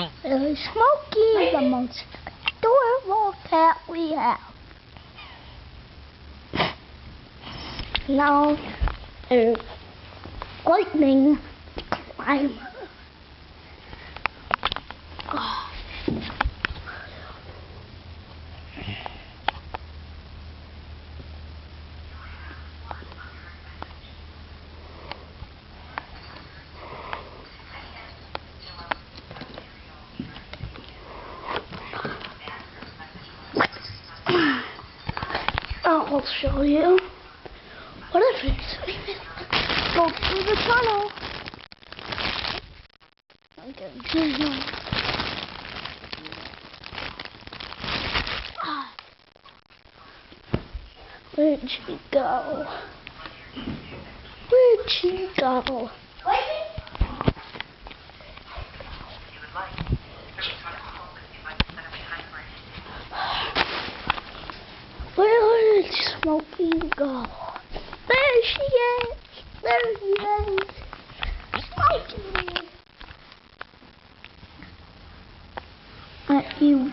Smokey is the most adorable cat we have. Now there's Lightning Climber. I'll show you. What if it's go through the tunnel? Okay. Where'd she go? Where'd she go? Where did Smokey go? There she is! There she is! Smokey! You